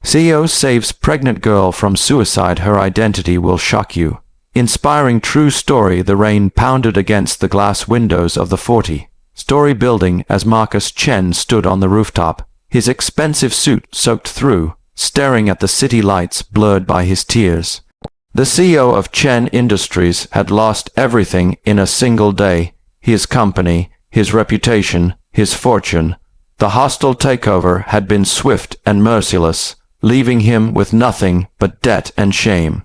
CEO saves pregnant girl from suicide. Her identity will shock you. Inspiring true story. The rain pounded against the glass windows of the 40-story building as Marcus Chen stood on the rooftop, his expensive suit soaked through, staring at the city lights blurred by his tears. The CEO of Chen Industries had lost everything in a single day: his company, his reputation, his fortune. The hostile takeover had been swift and merciless, leaving him with nothing but debt and shame.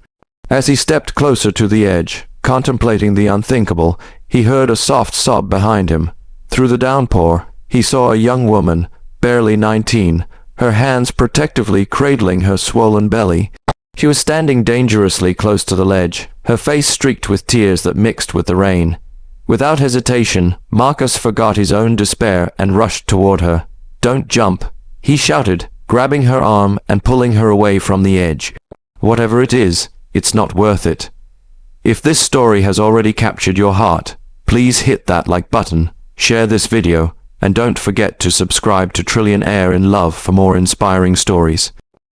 As he stepped closer to the edge, contemplating the unthinkable, he heard a soft sob behind him. Through the downpour, he saw a young woman, barely 19, her hands protectively cradling her swollen belly. She was standing dangerously close to the ledge, her face streaked with tears that mixed with the rain. Without hesitation, Marcus forgot his own despair and rushed toward her. "Don't jump," he shouted, grabbing her arm and pulling her away from the edge. "Whatever it is, it's not worth it." If this story has already captured your heart, please hit that like button, share this video, and don't forget to subscribe to Trillionaire in Love for more inspiring stories.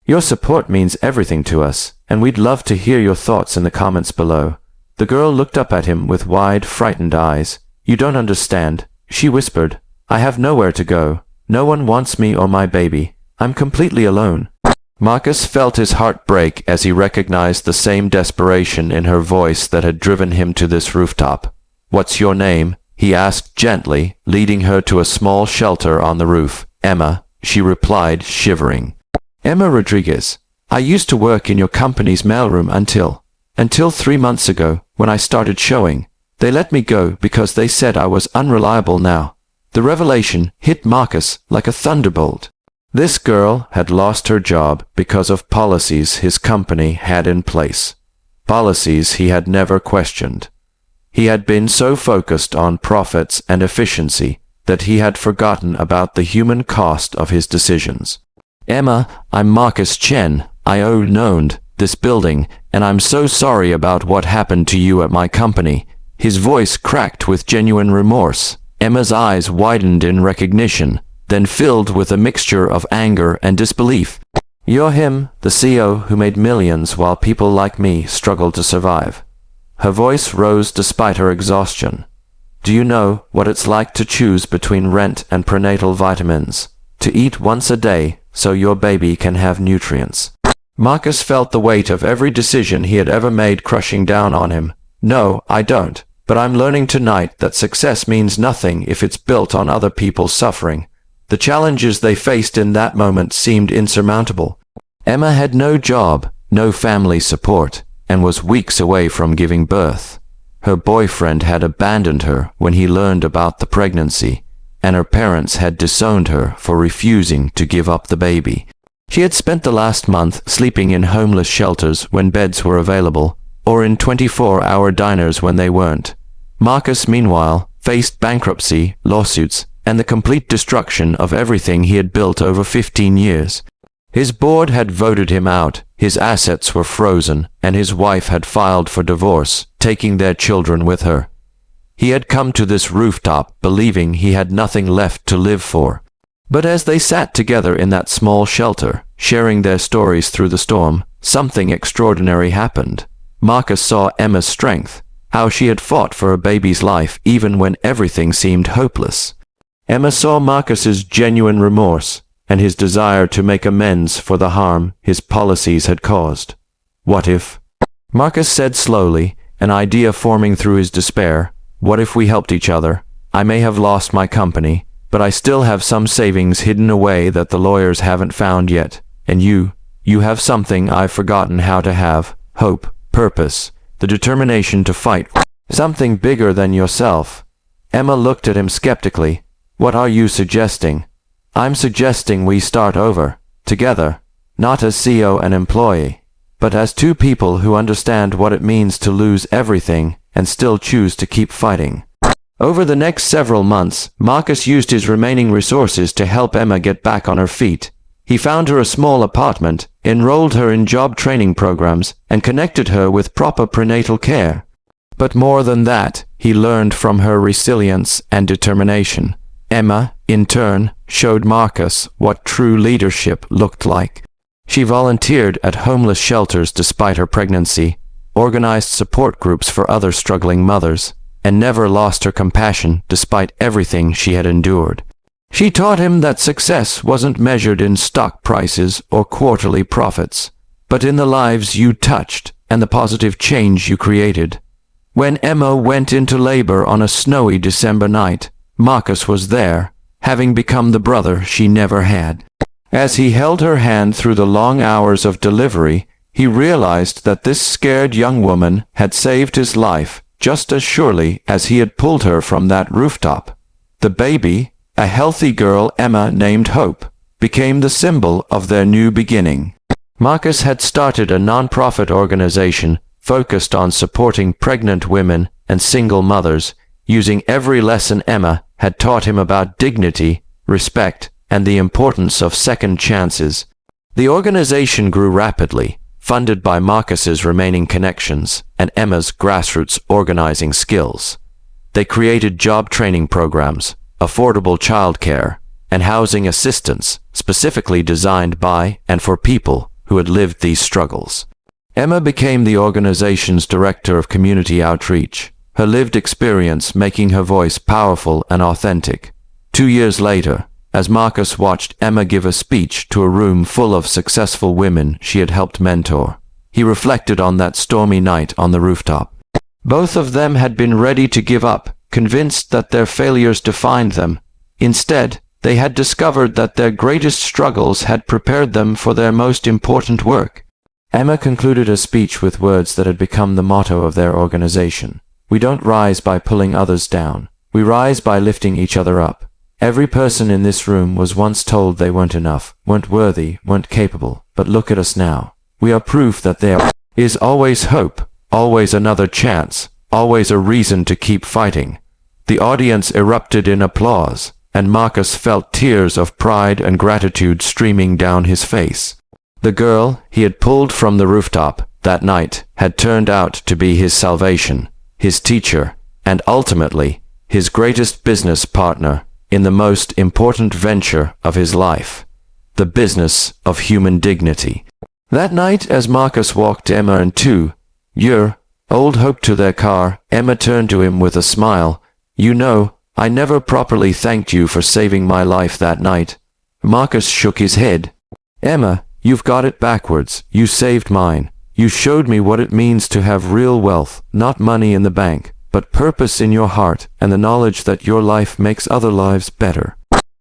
Your support means everything to us, and we'd love to hear your thoughts in the comments below. The girl looked up at him with wide, frightened eyes. "You don't understand," she whispered. "I have nowhere to go. No one wants me or my baby. I'm completely alone." Marcus felt his heart break as he recognized the same desperation in her voice that had driven him to this rooftop. "What's your name?" he asked gently, leading her to a small shelter on the roof. "Emma," she replied, shivering. "Emma Rodriguez. I used to work in your company's mailroom until 3 months ago, when I started showing. They let me go because they said I was unreliable now." The revelation hit Marcus like a thunderbolt. This girl had lost her job because of policies his company had in place. Policies he had never questioned. He had been so focused on profits and efficiency that he had forgotten about the human cost of his decisions. "Emma, I'm Marcus Chen. I owned this building, and I'm so sorry about what happened to you at my company." His voice cracked with genuine remorse. Emma's eyes widened in recognition, then filled with a mixture of anger and disbelief. "You're him, the CEO who made millions while people like me struggled to survive." Her voice rose despite her exhaustion. "Do you know what it's like to choose between rent and prenatal vitamins? To eat once a day so your baby can have nutrients?" Marcus felt the weight of every decision he had ever made crushing down on him. "No, I don't. But I'm learning tonight that success means nothing if it's built on other people's suffering." The challenges they faced in that moment seemed insurmountable. Emma had no job, no family support, and was weeks away from giving birth. Her boyfriend had abandoned her when he learned about the pregnancy, and her parents had disowned her for refusing to give up the baby. She had spent the last month sleeping in homeless shelters when beds were available, or in 24-hour diners when they weren't. Marcus, meanwhile, faced bankruptcy, lawsuits, and the complete destruction of everything he had built over 15 years. His board had voted him out, his assets were frozen, and his wife had filed for divorce, taking their children with her. He had come to this rooftop believing he had nothing left to live for. But as they sat together in that small shelter, sharing their stories through the storm, something extraordinary happened. Marcus saw Emma's strength, how she had fought for a baby's life even when everything seemed hopeless. Emma saw Marcus's genuine remorse and his desire to make amends for the harm his policies had caused. "What if?" Marcus said slowly, an idea forming through his despair. "What if we helped each other? I may have lost my company, but I still have some savings hidden away that the lawyers haven't found yet. And you have something I've forgotten how to have: hope, purpose, the determination to fight. Something bigger than yourself." Emma looked at him skeptically. "What are you suggesting?" "I'm suggesting we start over, together, not as CEO and employee, but as two people who understand what it means to lose everything and still choose to keep fighting." Over the next several months, Marcus used his remaining resources to help Emma get back on her feet. He found her a small apartment, enrolled her in job training programs, and connected her with proper prenatal care. But more than that, he learned from her resilience and determination. Emma, in turn, showed Marcus what true leadership looked like. She volunteered at homeless shelters despite her pregnancy, organized support groups for other struggling mothers, and never lost her compassion despite everything she had endured. She taught him that success wasn't measured in stock prices or quarterly profits, but in the lives you touched and the positive change you created. When Emma went into labor on a snowy December night, Marcus was there, having become the brother she never had. As he held her hand through the long hours of delivery, he realized that this scared young woman had saved his life just as surely as he had pulled her from that rooftop. The baby, a healthy girl Emma named Hope, became the symbol of their new beginning. Marcus had started a non-profit organization focused on supporting pregnant women and single mothers, using every lesson Emma had taught him about dignity, respect, and the importance of second chances. The organization grew rapidly, funded by Marcus's remaining connections and Emma's grassroots organizing skills. They created job training programs, affordable childcare, and housing assistance specifically designed by and for people who had lived these struggles. Emma became the organization's director of community outreach, her lived experience making her voice powerful and authentic. 2 years later, as Marcus watched Emma give a speech to a room full of successful women she had helped mentor, he reflected on that stormy night on the rooftop. Both of them had been ready to give up, convinced that their failures defined them. Instead, they had discovered that their greatest struggles had prepared them for their most important work. Emma concluded a speech with words that had become the motto of their organization. "We don't rise by pulling others down. We rise by lifting each other up. Every person in this room was once told they weren't enough, weren't worthy, weren't capable, but look at us now. We are proof that there is always hope, always another chance, always a reason to keep fighting." The audience erupted in applause, and Marcus felt tears of pride and gratitude streaming down his face. The girl he had pulled from the rooftop that night had turned out to be his salvation, his teacher, and ultimately his greatest business partner in the most important venture of his life, the business of human dignity. That night, as Marcus walked Emma and old Hope to their car, Emma turned to him with a smile. "You know, I never properly thanked you for saving my life that night." Marcus shook his head. "Emma, you've got it backwards. You saved mine. You showed me what it means to have real wealth, not money in the bank, but purpose in your heart and the knowledge that your life makes other lives better."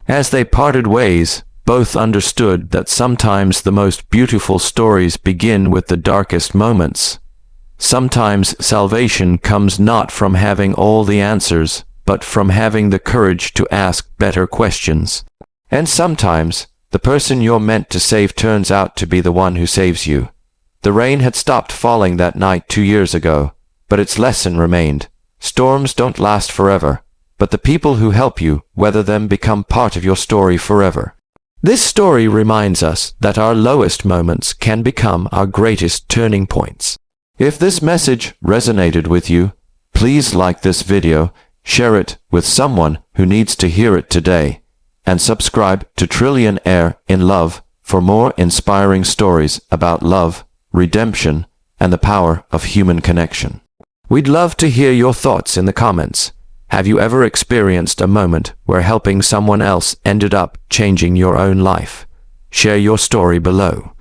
As they parted ways, both understood that sometimes the most beautiful stories begin with the darkest moments. Sometimes salvation comes not from having all the answers, but from having the courage to ask better questions. And sometimes the person you're meant to save turns out to be the one who saves you. The rain had stopped falling that night 2 years ago, but its lesson remained. Storms don't last forever, but the people who help you weather them become part of your story forever. This story reminds us that our lowest moments can become our greatest turning points. If this message resonated with you, please like this video, share it with someone who needs to hear it today, and subscribe to Trillionaire in Love for more inspiring stories about love, redemption, and the power of human connection. We'd love to hear your thoughts in the comments. Have you ever experienced a moment where helping someone else ended up changing your own life? Share your story below.